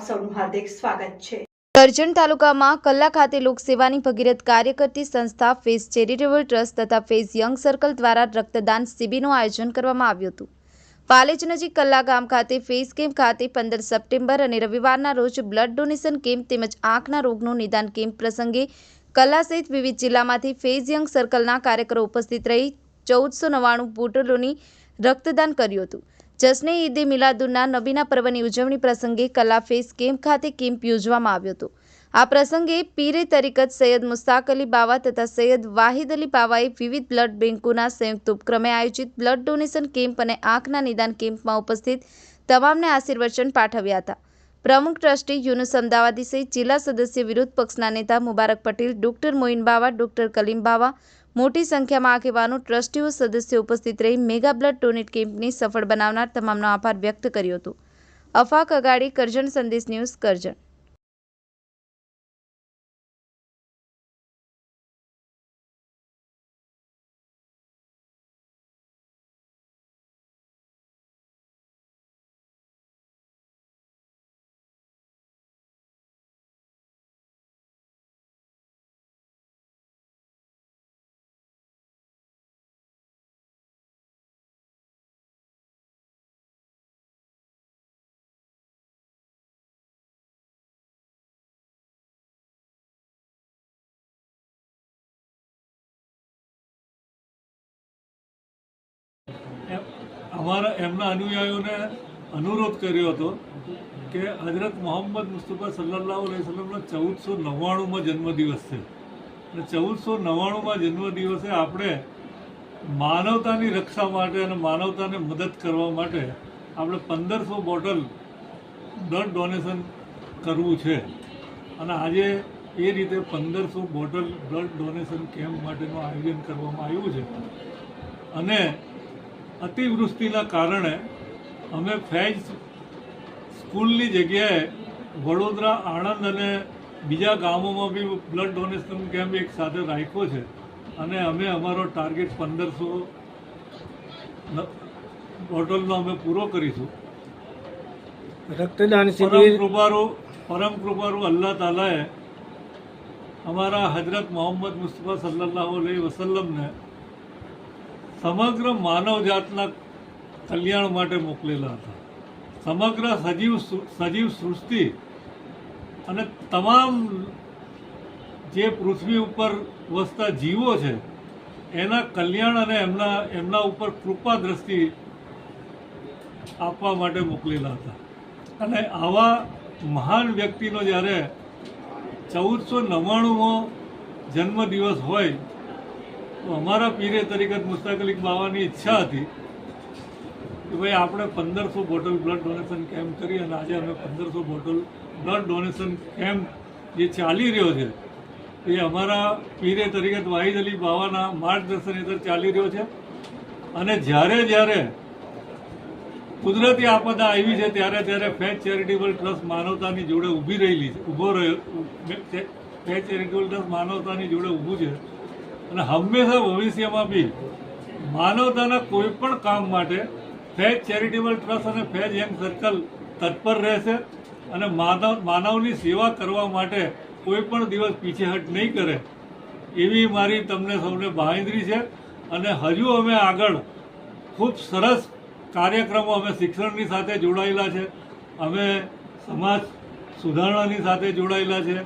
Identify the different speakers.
Speaker 1: સૌનું હાર્દિક સ્વાગત છે।
Speaker 2: કરજણ તાલુકામાં કલ્લા ખાતે લોકસેવાની ભગીરથ કાર્ય કરતી સંસ્થા ફેઝ ચેરિટેબલ ટ્રસ્ટ તથા ફેઝ યંગ સર્કલ દ્વારા રક્તદાન શિબિરનું આયોજન કરવામાં આવ્યું હતું। પાલેજ નજીક કલ્લા ગામ ખાતે ફેઝ કેમ્પ ખાતે 15 સપ્ટેમ્બર અને રવિવારના રોજ બ્લડ ડોનેશન કેમ્પ તેમજ આંખના રોગનું નિદાન કેમ્પ પ્રસંગે કલ્લા સહિત વિવિધ જિલ્લામાંથી ફેઝ યંગ સર્કલના કાર્યકરો ઉપસ્થિત રહી 1499 બોટલોની રક્તદાન કર્યું હતું। જશ્ને ઈદે મિલાદુન્ના નબીના પર્વની ઉજવણી પ્રસંગે કલ્લા ફેઝ કેમ્પ ખાતે કેમ્પ યોજવામાં આવ્યો હતો। આ પ્રસંગે પીરે તરીકત સૈયદ મુસ્તાક અલી બાવા તથા સૈયદ વાહિદ અલી બાવાએ વિવિધ બ્લડ બેંકોના સંયુક્ત ઉપક્રમે આયોજિત બ્લડ ડોનેશન કેમ્પ અને આંખના નિદાન કેમ્પમાં ઉપસ્થિત તમામને આશીર્વચન પાઠવ્યા હતા। પ્રમુખ ટ્રસ્ટી યુનુસ અમદાવાદી સહિત જિલ્લા સદસ્ય વિરોધ પક્ષના નેતા મુબારક પટેલ, ડોક્ટર મોઇન બાવા, ડોક્ટર કલીમ બાવા, મોટી સંખ્યામાં આગેવાનો, ટ્રસ્ટીઓ, સદસ્યો ઉપસ્થિત રહી મેગા બ્લડ ડોનેટ કેમ્પને સફળ બનાવનાર તમામનો આભાર વ્યક્ત કર્યો હતો। અફાક અગાડી, કરજણ સંદેશ ન્યૂઝ, કરજણ।
Speaker 3: અમારા એમના અનુયાયીઓને અનુરોધ કર્યો હતો કે હજરત મોહમ્મદ મુસ્તફા સલ્લલ્લાહુ અલૈહિ વસલ્લમનો 1499માં જન્મદિવસ છે અને 1499માં જન્મદિવસે આપણે માનવતાની રક્ષા માટે અને માનવતાને મદદ કરવા માટે આપણે 1500 બોટલ બ્લડ ડોનેશન કરવું છે અને આજે એ રીતે 1500 બોટલ બ્લડ ડોનેશન કેમ્પ માટેનું આયોજન કરવામાં આવ્યું છે। અને અતિવૃષ્ટિના કારણે અમે ફેઝ સ્કૂલની જગ્યાએ વડોદરા, આણંદ અને બીજા ગામોમાં બી બ્લડ ડોનેશન કેમ્પ એક સાથે રાખ્યો છે અને અમે અમારો ટાર્ગેટ 1500 બોટલનો અમે પૂરો કરીશું।
Speaker 4: રક્તદાન શિબિર
Speaker 3: પરમ કૃપાળુ અલ્લાહ તાલાએ અમારા હજરત મોહમ્મદ મુસ્તફા સલ્લલ્લાહુ અલૈહિ વસલ્લમને સમગ્ર માનવજાતના કલ્યાણ માટે મોકલેલા હતા। સમગ્ર સજીવ સૃષ્ટિ અને તમામ જે પૃથ્વી ઉપર વસતા જીવો છે એના કલ્યાણ અને એમના ઉપર કૃપા દ્રષ્ટિ આપવા માટે મોકલેલા હતા। અને આવા મહાન વ્યક્તિનો જ્યારે 1499મો જન્મદિવસ હોય તો અમારા પીરે તરીકત મુસ્તાક અલી બાવાની ઈચ્છા હતી કે ભાઈ આપણે 1500 બોટલ બ્લડ ડોનેશન કેમ્પ કરી અને આજે અમે 1500 બોટલ બ્લડ ડોનેશન કેમ્પ જે ચાલી રહ્યો છે એ અમારા પીરે તરીકત વાહિદ અલી બાવાના માર્ગદર્શન હેઠળ ચાલી રહ્યો છે। અને જ્યારે કુદરતી આપદા આવી છે ત્યારે ફેઝ ચેરિટેબલ ટ્રસ્ટ માનવતાની જોડે ઊભી રહેલી છે, ફેઝ ચેરિટેબલ ટ્રસ્ટ માનવતાની જોડે ઊભું છે અને હંમેશા ભવિષ્યમાં બી માનવતાના કોઈ પણ કામ માટે ફેઝ ચેરિટેબલ ટ્રસ્ટ અને ફેઝ યંગ સર્કલ તત્પર રહેશે અને માનવની સેવા કરવા માટે કોઈ પણ દિવસ પીછેહટ નહીં કરે એવી મારી તમને સૌને બાંહેધરી છે। અને હજુ અમે આગળ ખૂબ સરસ કાર્યક્રમો અમે શિક્ષણની સાથે જોડાયેલા છે, અમે સમાજ સુધારણાની સાથે જોડાયેલા છે।